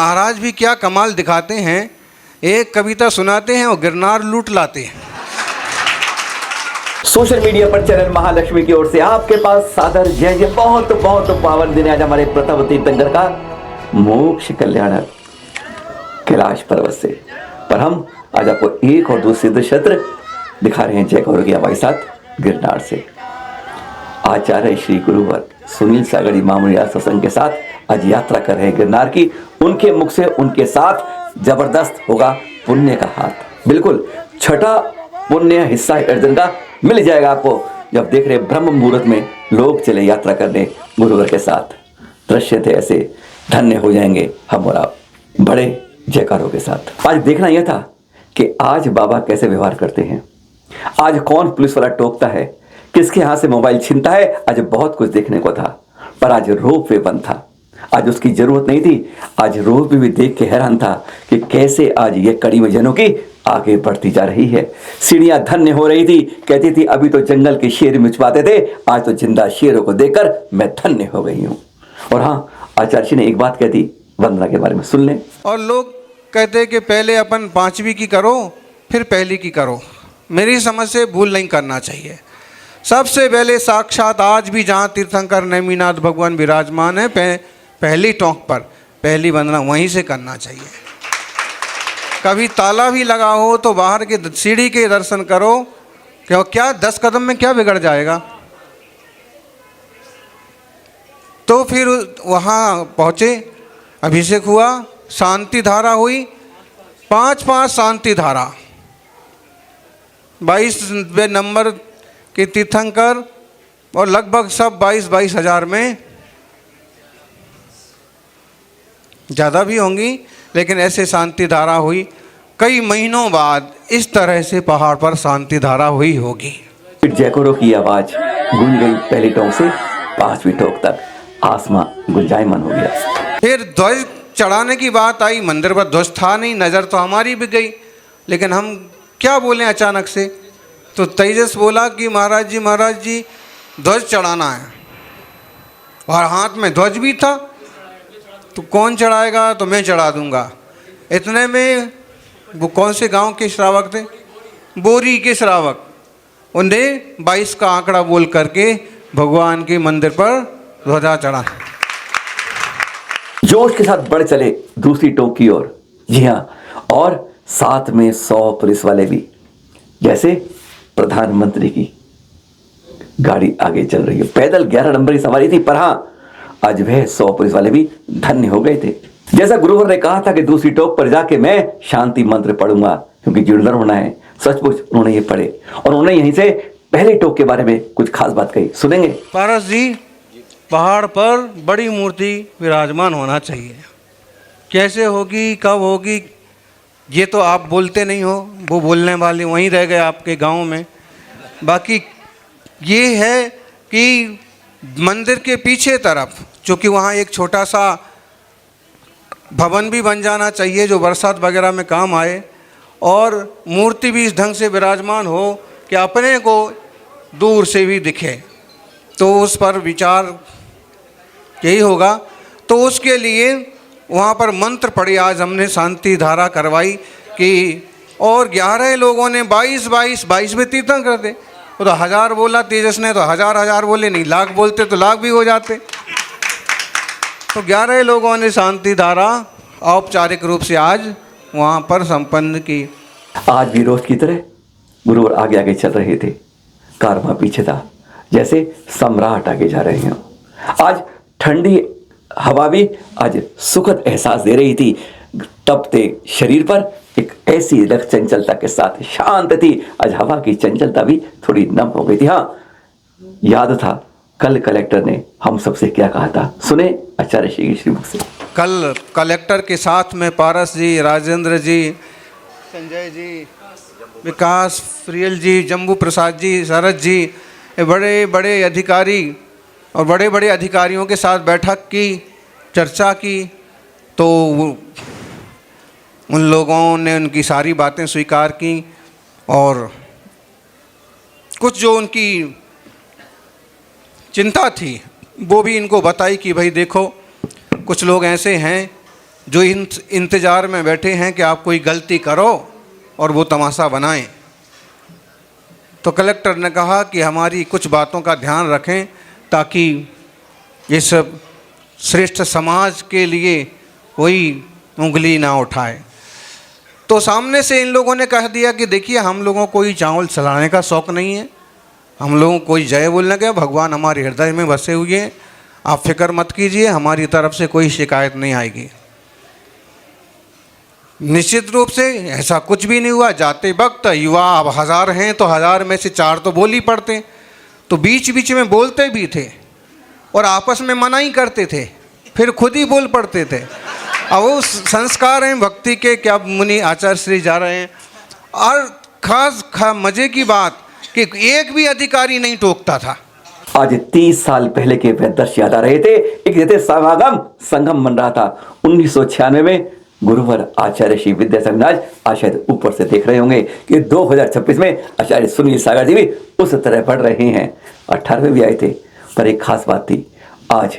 महाराज भी क्या कमाल दिखाते हैं, एक कविता सुनाते हैं और गिरनार लूट लाते हैं। सोशल मीडिया पर चैनल महालक्ष्मी की ओर से आपके पास सादर जय। बहुत बहुत पावन दिन आज हमारे प्रथम तीर्थंकर का मोक्ष कल्याणक कैलाश पर्वत से। पर हम आज आपको एक और दो सिद्ध क्षेत्र दिखा रहे हैं जय गौरव की आवाज साथ गिरनार से। आचार्य श्री गुरुवर सुनील सागरी मामूलिया सत्संग के साथ आज यात्रा कर रहे हैं गिरनार की। उनके मुख से उनके साथ जबरदस्त होगा पुण्य का हाथ। बिल्कुल छठा पुण्य हिस्सा अर्जुन का मिल जाएगा आपको जब देख रहे ब्रह्म मुहूर्त में लोग चले यात्रा करने गुरुवर के साथ। दृश्य थे ऐसे, धन्य हो जाएंगे हम और आप बड़े जयकारों के साथ। आज देखना यह था कि आज बाबा कैसे व्यवहार करते हैं, आज कौन पुलिस वाला टोकता है, किसके हाथ से मोबाइल छीनता है। आज बहुत कुछ देखने को था, पर आज रोप वे बंद था। आज उसकी जरूरत नहीं थी। आज रोप वे भी देख के हैरान था कि कैसे आज ये कड़ी में जनों की आगे बढ़ती जा रही है। सीढ़ियां धन्य हो रही थी, कहती थी अभी तो जंगल के शेर मिचवाते थे, आज तो जिंदा शेरों को देखकर मैं धन्य हो गई हूँ। और हाँ, आचार्य जी ने एक बात कह दी, वंदना के बारे में सुन लें। और लोग कहते हैं कि पहले अपन 5वीं की करो फिर पहली की करो। मेरी समझ से भूल नहीं करना चाहिए। सबसे पहले साक्षात आज भी जहाँ तीर्थंकर नेमिनाथ भगवान विराजमान है, पहली टोंक पर पहली वंदना वहीं से करना चाहिए। कभी ताला भी लगा हो तो बाहर के सीढ़ी के दर्शन करो, क्यों क्या 10 कदम में क्या बिगड़ जाएगा। तो फिर वहाँ पहुँचे, अभिषेक हुआ, शांति धारा हुई, 5 शांति धारा, 22वें नंबर के तीर्थंकर और लगभग सब 22 हज़ार में, ज़्यादा भी होंगी, लेकिन ऐसे शांति धारा हुई। कई महीनों बाद इस तरह से पहाड़ पर शांति धारा हुई होगी। जयकारों की आवाज गूंज गई पहली टोंक से 5वीं टोंक तक, आसमां गुंजायमान हो गया। फिर ध्वज चढ़ाने की बात आई, मंदिर पर ध्वज था नहीं, नज़र तो हमारी भी गई, लेकिन हम क्या बोलें अचानक से। तो तेजस बोला कि महाराज जी ध्वज चढ़ाना है, और हाथ में ध्वज भी था। तो कौन चढ़ाएगा, तो मैं चढ़ा दूंगा। इतने में वो कौन से गांव के श्रावक थे, बोरी के श्रावक, उन्हें 22 का आंकड़ा बोल करके भगवान के मंदिर पर ध्वजा चढ़ा। जोश के साथ बढ़ चले दूसरी टोंक की ओर। जी हाँ, और साथ में 100 पुलिस वाले भी, जैसे प्रधानमंत्री की गाड़ी आगे चल रही है। पैदल 11 नंबर की सवारी थी, पर हाँ आज वह 100 पुलिस वाले भी धन्य हो गए थे। जैसा गुरुवर ने कहा था कि दूसरी टोक पर जाके मैं शांति मंत्र पढ़ूंगा, क्योंकि जीर्णोद्धार होना है। सचमुच उन्होंने ये पढ़े और उन्होंने यहीं से पहले टोक के बारे में कुछ खास बात कही, सुनेंगे। पारस जी, पहाड़ पर बड़ी मूर्ति विराजमान होना चाहिए। कैसे होगी, कब होगी, ये तो आप बोलते नहीं हो, वो बोलने वाले वहीं रह गए आपके गांव में। बाकी ये है कि मंदिर के पीछे तरफ, चूँकि वहाँ एक छोटा सा भवन भी बन जाना चाहिए जो बरसात वगैरह में काम आए, और मूर्ति भी इस ढंग से विराजमान हो कि अपने को दूर से भी दिखे। तो उस पर विचार यही होगा। तो उसके लिए वहाँ पर मंत्र पढ़े, आज हमने शांति धारा करवाई कि, और 11 लोगों ने 22 में तीर्थंकर थे। वो तो 1000 बोला, तेजस ने तो हजार बोले, नहीं लाख बोलते तो लाख भी हो जाते। तो 11 लोगों ने शांति धारा औपचारिक रूप से आज वहाँ पर संपन्न की। आज भी रोज की तरह गुरुवर आगे आगे चल रहे थे, कारवां पीछे था, जैसे सम्राट आगे जा रहे हैं। आज ठंडी हवा भी आज सुखद एहसास दे रही थी। तपते शरीर पर एक ऐसी रख चंचलता के साथ शांत थी। आज हवा की चंचलता भी थोड़ी नम हो गई थी। हाँ, याद था कल कलेक्टर ने हम सबसे क्या कहा था, सुने आचार्य श्री मुख से। कल कलेक्टर के साथ में पारस जी, राजेंद्र जी, संजय जी, विकास, प्रियल जी, जम्बू प्रसाद जी, शरद जी, बड़े बड़े अधिकारी और बड़े बड़े अधिकारियों के साथ बैठक की, चर्चा की। तो उन लोगों ने उनकी सारी बातें स्वीकार की, और कुछ जो उनकी चिंता थी वो भी इनको बताई कि भाई देखो, कुछ लोग ऐसे हैं जो इंतज़ार में बैठे हैं कि आप कोई गलती करो और वो तमाशा बनाएं। तो कलेक्टर ने कहा कि हमारी कुछ बातों का ध्यान रखें ताकि इस श्रेष्ठ समाज के लिए कोई उंगली ना उठाए। तो सामने से इन लोगों ने कह दिया कि देखिए, हम लोगों को कोई चावल चलाने का शौक़ नहीं है, हम लोगों को कोई जय बोलने का, भगवान हमारे हृदय में बसे हुए हैं, आप फिक्र मत कीजिए, हमारी तरफ से कोई शिकायत नहीं आएगी। निश्चित रूप से ऐसा कुछ भी नहीं हुआ। जाते वक्त युवा अब 1000 हैं तो 1000 में से 4 तो बोल ही पड़ते, तो बीच बीच में बोलते भी थे और आपस में मना ही करते थे, फिर खुद ही बोल पड़ते थे। अब वो संस्कार हैं भक्ति के, क्या मुनि आचार्य श्री जा रहे हैं। और खास मज़े की बात कि एक भी अधिकारी नहीं टोकता था। आज 30 साल पहले के वह दृश्य याद आ रहे थे। एक जैसे समागम संगम बन रहा था 1996 में। गुरुवर आचार्य श्री विद्यासागर आज शायद ऊपर से देख रहे होंगे कि 2026 में आचार्य सुनील सागर जी भी उस तरह बढ़ रहे हैं। 18वें भी आए थे, पर एक खास बात थी, आज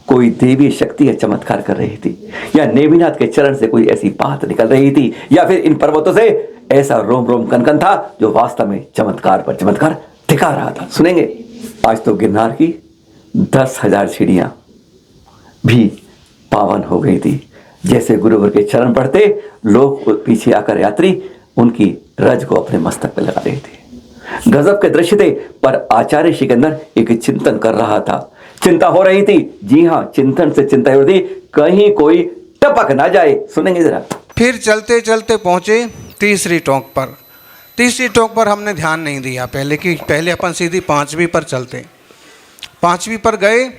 कोई देवी शक्ति या चमत्कार कर रही थी, या नेमिनाथ के चरण से कोई ऐसी बात निकल रही थी, या फिर इन पर्वतों से ऐसा रोम रोम कनकन था जो वास्तव में चमत्कार पर चमत्कार दिखा रहा था। सुनेंगे। आज तो गिरनार की 10,000 सीढ़ियां भी पावन हो गई थी। जैसे गुरुवर के चरण पड़ते लोग पीछे आकर यात्री उनकी रज को अपने मस्तक पर लगा रहे थे। गजब के दृश्य थे, पर आचार्य श्री के अंदर एक चिंतन कर रहा था, चिंता हो रही थी। जी हाँ, चिंतन से चिंता हो रही, कहीं कोई टपक ना जाए। सुनेंगे जरा। फिर चलते चलते पहुँचे तीसरी टोंक पर। तीसरी टोंक पर हमने ध्यान नहीं दिया पहले अपन सीधी 5वीं पर चलते। 5वीं पर गए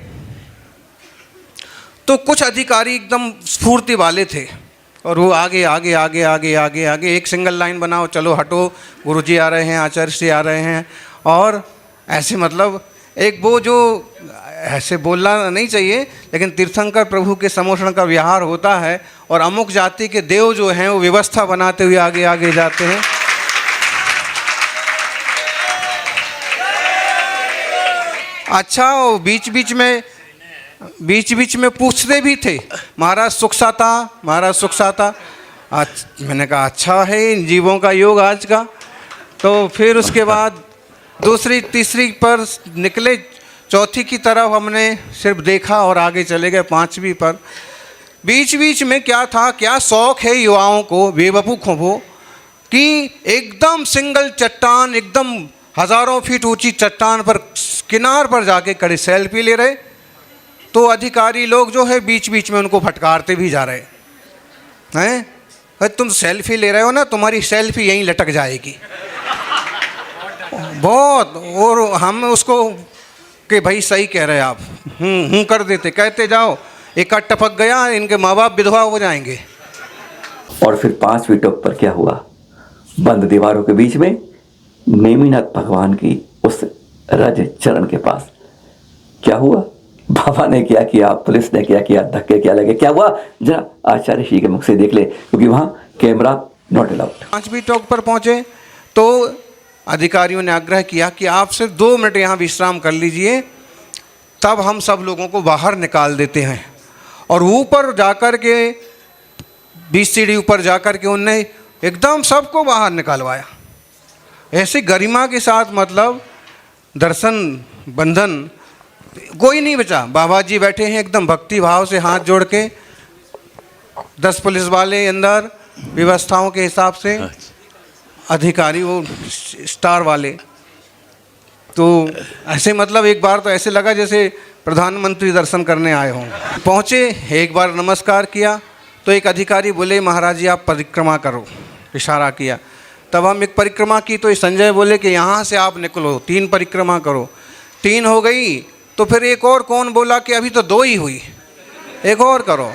तो कुछ अधिकारी एकदम स्फूर्ति वाले थे और वो आगे आगे आगे आगे आगे आगे एक सिंगल लाइन बनाओ, चलो हटो, गुरुजी आ रहे हैं, आचार्य श्री आ रहे हैं। और ऐसे मतलब एक वो जो ऐसे बोलना नहीं चाहिए, लेकिन तीर्थंकर प्रभु के समोषण का विहार होता है और अमुक जाति के देव जो हैं वो व्यवस्था बनाते हुए आगे आगे जाते हैं। अच्छा, वो बीच बीच में पूछते भी थे, महाराज सुख साता, महाराज सुख साता। मैंने कहा अच्छा है इन जीवों का योग आज का। तो फिर उसके बाद दूसरी तीसरी पर निकले, चौथी की तरफ हमने सिर्फ देखा और आगे चले गए 5वीं पर। बीच बीच में क्या था, क्या शौक़ है युवाओं को, बेवकूफ़ों को, कि एकदम सिंगल चट्टान, एकदम हज़ारों फीट ऊंची चट्टान पर किनार पर जाके खड़े सेल्फी ले रहे। तो अधिकारी लोग जो है बीच बीच में उनको फटकारते भी जा रहे हैं, अरे तुम सेल्फी ले रहे हो ना, तुम्हारी सेल्फी यहीं लटक जाएगी। बहुत। और हम उसको कि भाई सही कह रहे हैं आप, कर देते, कहते जाओ, एक टपक गया, इनके माँ बाप विधवा हो जाएंगे। और फिर 5वीं टोक पर क्या हुआ, बंद दीवारों के बीच में नेमिनाथ भगवान की उस रज चरण के पास क्या हुआ, बाबा ने क्या किया, पुलिस ने क्या किया, धक्के क्या लगे, क्या हुआ, जरा आचार्य श्री के मुख से देख ले, क्योंकि वहां कैमरा नॉट अलाउड। 5वीं टोक पर पहुंचे तो अधिकारियों ने आग्रह किया कि आप सिर्फ 2 मिनट यहाँ विश्राम कर लीजिए, तब हम सब लोगों को बाहर निकाल देते हैं। और ऊपर जाकर के 20 सीढ़ी ऊपर जाकर के उनने एकदम सबको बाहर निकालवाया, ऐसे गरिमा के साथ, मतलब दर्शन बंधन कोई नहीं बचा। बाबा जी बैठे हैं एकदम भक्ति भाव से हाथ जोड़ के, 10 पुलिस वाले अंदर व्यवस्थाओं के हिसाब से, अधिकारी वो स्टार वाले। तो ऐसे मतलब एक बार तो ऐसे लगा जैसे प्रधानमंत्री दर्शन करने आए हों। पहुँचे, एक बार नमस्कार किया तो एक अधिकारी बोले महाराज जी आप परिक्रमा करो, इशारा किया। तब हम एक परिक्रमा की तो संजय बोले कि यहाँ से आप निकलो, 3 परिक्रमा करो। 3 हो गई तो फिर एक और कौन बोला कि अभी तो 2 ही हुई, एक और करो।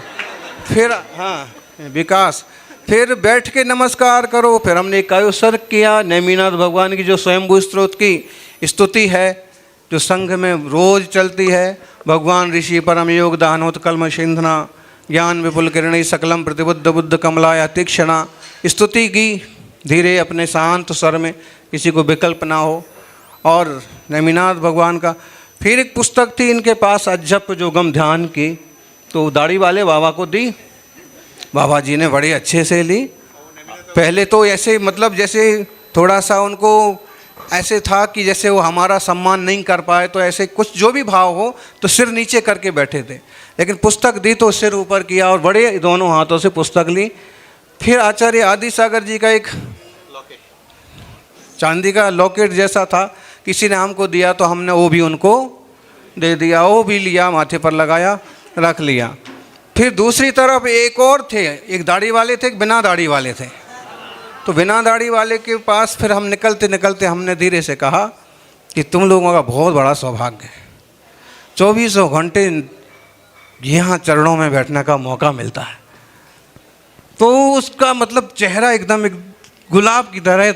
फिर हाँ विकास, फिर बैठ के नमस्कार करो। फिर हमने कायोत्सर्ग किया, नेमिनाथ भगवान की जो स्वयंभू स्त्रोत की स्तुति है, जो संघ में रोज चलती है, भगवान ऋषि परम योग दानोत्कल्म सिंधना ज्ञान विपुल किरणी सकलम प्रतिबुद्ध बुद्ध कमलाया तीक्षणा, स्तुति की धीरे अपने शांत स्वर में, किसी को विकल्प ना हो। और नेमिनाथ भगवान का फिर एक पुस्तक थी इनके पास, अज्जप जो गम ध्यान की, तो दाढ़ी वाले बाबा को दी। बाबा जी ने बड़े अच्छे से ली। पहले तो ऐसे मतलब जैसे थोड़ा सा उनको ऐसे था कि जैसे वो हमारा सम्मान नहीं कर पाए, तो ऐसे कुछ जो भी भाव हो तो सिर नीचे करके बैठे थे, लेकिन पुस्तक दी तो सिर ऊपर किया और बड़े दोनों हाथों से पुस्तक ली। फिर आचार्य आदि सागर जी का एक चांदी का लॉकेट जैसा था, किसी ने हमको दिया तो हमने वो भी उनको दे दिया, वो भी लिया, माथे पर लगाया, रख लिया। फिर दूसरी तरफ एक और थे, एक दाढ़ी वाले थे, एक बिना दाढ़ी वाले थे। तो बिना दाढ़ी वाले के पास फिर हम निकलते निकलते हमने धीरे से कहा कि तुम लोगों का बहुत बड़ा सौभाग्य है, 24 घंटे यहाँ चरणों में बैठने का मौका मिलता है। तो उसका मतलब चेहरा एकदम एक गुलाब की तरह,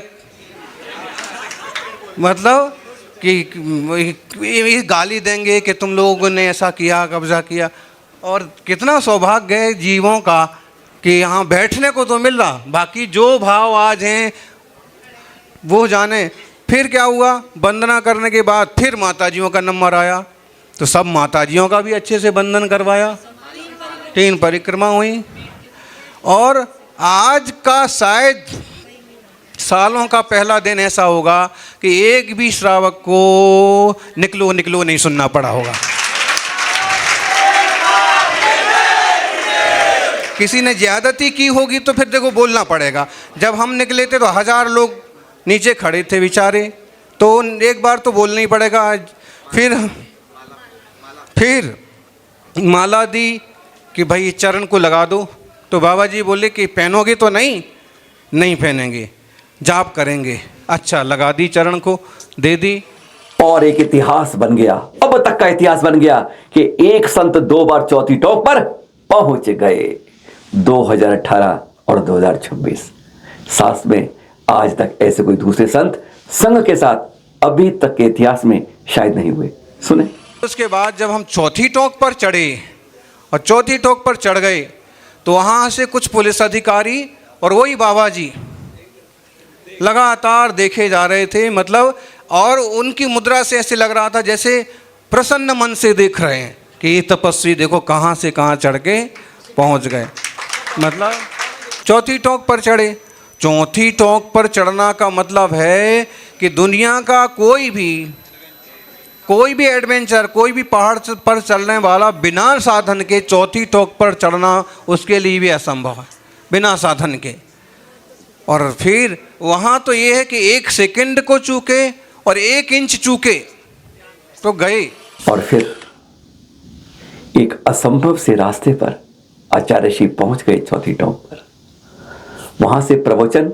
मतलब कि गाली देंगे कि तुम लोगों ने ऐसा किया, कब्जा किया। और कितना सौभाग्य है जीवों का कि यहाँ बैठने को तो मिल रहा, बाकी जो भाव आज हैं वो जाने। फिर क्या हुआ, वंदना करने के बाद फिर माताजियों का नंबर आया, तो सब माताजियों का भी अच्छे से वंदन करवाया, 3 परिक्रमा हुई। और आज का शायद सालों का पहला दिन ऐसा होगा कि एक भी श्रावक को निकलो निकलो नहीं सुनना पड़ा होगा। किसी ने ज्यादती की होगी तो फिर देखो बोलना पड़ेगा। जब हम निकले थे तो 1000 लोग नीचे खड़े थे बेचारे, तो एक बार तो बोलना ही पड़ेगा आज। फिर माला दी कि भाई चरण को लगा दो, तो बाबा जी बोले कि पहनोगे तो नहीं पहनेंगे, जाप करेंगे। अच्छा, लगा दी, चरण को दे दी। और एक इतिहास बन गया, अब तक का इतिहास बन गया कि एक संत 2 बार चौथी टोक पर पहुंच गए। 2018 और 2026 साथ में आज तक ऐसे कोई दूसरे संत संघ के साथ अभी तक के इतिहास में शायद नहीं हुए। सुने। उसके बाद जब हम चौथी टोक पर चढ़े और चौथी टोक पर चढ़ गए तो वहाँ से कुछ पुलिस अधिकारी और वही बाबा जी लगातार देखे जा रहे थे, मतलब, और उनकी मुद्रा से ऐसे लग रहा था जैसे प्रसन्न मन से देख रहे हैं कि ये तपस्वी देखो कहाँ से कहाँ चढ़ के पहुँच गए। मतलब चौथी टोक पर चढ़े। चौथी टोक पर चढ़ना का मतलब है कि दुनिया का कोई भी एडवेंचर, कोई भी पहाड़ पर चलने वाला बिना साधन के चौथी टोक पर चढ़ना उसके लिए भी असंभव है, बिना साधन के। और फिर वहाँ तो ये है कि 1 सेकंड को चूके और 1 इंच चूके तो गए। और फिर एक असंभव से रास्ते पर आचार्य श्री पहुंच गए चौथी टोक पर। वहां से प्रवचन,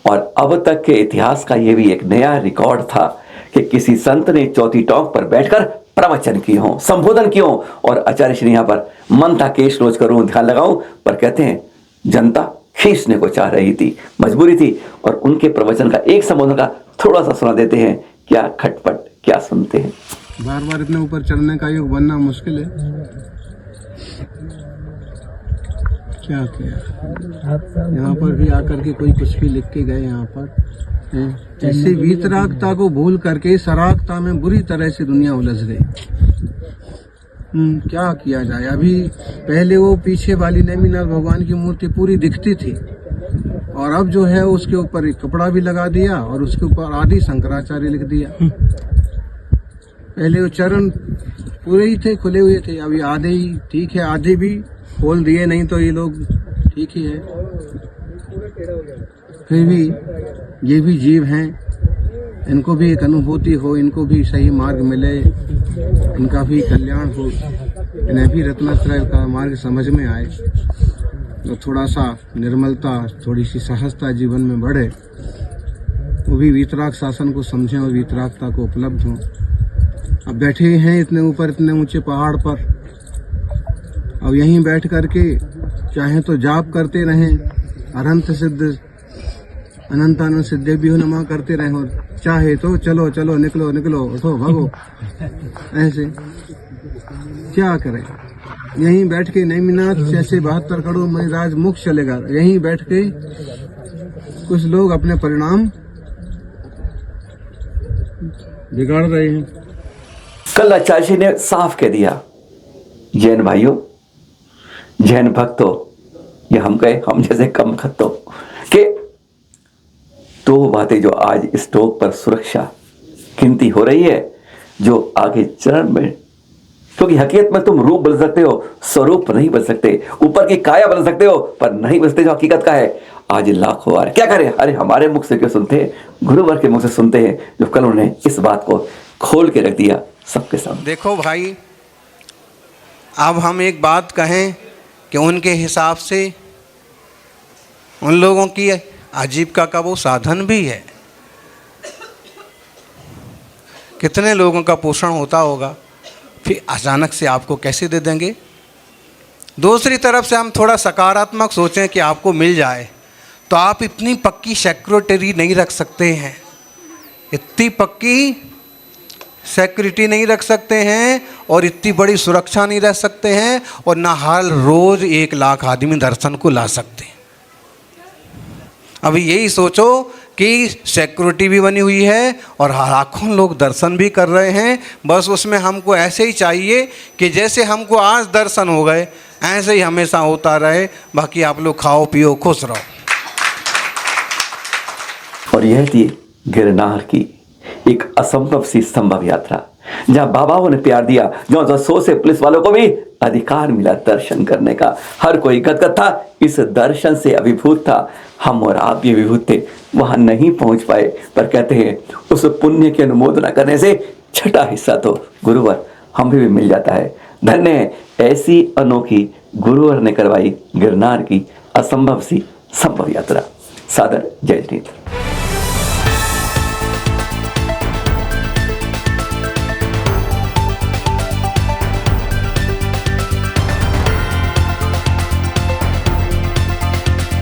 और अब तक के इतिहास का यह भी एक नया रिकॉर्ड था कि किसी संत ने चौथी टोक पर बैठकर प्रवचन किए हों, संबोधन किए हों। और आचार्य श्री यहाँ पर मन था केश रोज करूं, ध्यान लगाऊं, पर कहते हैं जनता खींचने को चाह रही थी, मजबूरी थी। और उनके प्रवचन का एक संबोधन का थोड़ा सा सुना देते हैं, क्या खटपट, क्या सुनते हैं। बार बार इतने ऊपर चढ़ने का योग बनना मुश्किल है। क्या किया यहाँ पर भी आकर के कोई कुछ भी लिख के गए यहाँ पर। ऐसे वीतरागता को भूल करके सरागता में बुरी तरह से दुनिया उलझ गई। क्या किया जाए। अभी पहले वो पीछे वाली नेमिनाथ भगवान की मूर्ति पूरी दिखती थी, और अब जो है उसके ऊपर एक कपड़ा भी लगा दिया और उसके ऊपर आदि शंकराचार्य लिख दिया। पहले वो चरण पूरे ही थे, खुले हुए थे, अभी आधे ही ठीक है, आधे भी खोल दिए, नहीं तो ये लोग ठीक ही है। फिर भी ये भी जीव हैं, इनको भी एक अनुभूति हो, इनको भी सही मार्ग मिले, इनका भी कल्याण हो, इन्हें भी रत्नात्रय का मार्ग समझ में आए, तो थोड़ा सा निर्मलता, थोड़ी सी सहजता जीवन में बढ़े, वो भी वीतराग शासन को समझें और वीतरागता को उपलब्ध हों। अब बैठे हैं इतने ऊपर, इतने ऊंचे पहाड़ पर, अब यहीं बैठ करके चाहे तो जाप करते रहें, अनंत सिद्ध अनंतानंद सिद्धे भी नमा करते रहें, और चाहे तो चलो चलो निकलो निकलो उठो भागो, ऐसे क्या करें। यहीं बैठ के नेमिनाथ जैसे 72 करोड़ महाराज मुख चलेगा, यहीं बैठ के कुछ लोग अपने परिणाम बिगाड़ रहे हैं। कल आचार्य जी ने साफ कह दिया, जैन भाइयों, जैन भक्तों, या हम कहे हम जैसे कम खत्तों के दो बातें जो आज इस टॉप पर सुरक्षा गिनती हो रही है, जो आगे चरण में, क्योंकि हकीकत में तुम रूप बदल सकते हो, स्वरूप नहीं बदल सकते, ऊपर की काया बदल सकते हो पर नहीं बदलते जो हकीकत का है। आज लाखों बार क्या करें, अरे हमारे मुख से क्यों सुनते हैं, गुरुवर के मुख से सुनते हैं, जो कल उन्होंने इस बात को खोल के रख दिया सबके सामने। देखो भाई, अब हम एक बात कहें कि उनके हिसाब से उन लोगों की आजीविका का वो साधन भी है। कितने लोगों का पोषण होता होगा, फिर अचानक से आपको कैसे दे देंगे। दूसरी तरफ से हम थोड़ा सकारात्मक सोचें कि आपको मिल जाए, तो आप इतनी पक्की सिक्योरिटी नहीं रख सकते हैं, इतनी पक्की सिक्योरिटी नहीं रख सकते हैं और इतनी बड़ी सुरक्षा नहीं रख सकते हैं, और ना हर रोज़ 1 लाख आदमी दर्शन को ला सकते हैं। अभी यही सोचो कि सिक्योरिटी भी बनी हुई है और लाखों लोग दर्शन भी कर रहे हैं। बस उसमें हमको ऐसे ही चाहिए कि जैसे हमको आज दर्शन हो गए ऐसे ही हमेशा होता रहे। बाकी आप लोग खाओ पियो खुश रहो। और यह थी गिरनार की एक असंभव सी संभव यात्रा, जहां बाबाओं ने प्यार दिया, जो 100 से पुलिस वालों को भी अधिकार मिला दर्शन करने का। हर कोई गदगद था, इस दर्शन से अभिभूत था। हम और आप भी अभिभूत थे, वहां नहीं पहुंच पाए, पर कहते हैं उस पुण्य की अनुमोदना करने से छठा हिस्सा तो गुरुवर हमें भी मिल जाता है। धन्य है ऐसी अनोखी गुरुवर ने करवाई गिरनार की असंभव सी संभव यात्रा। सादर जय श्री।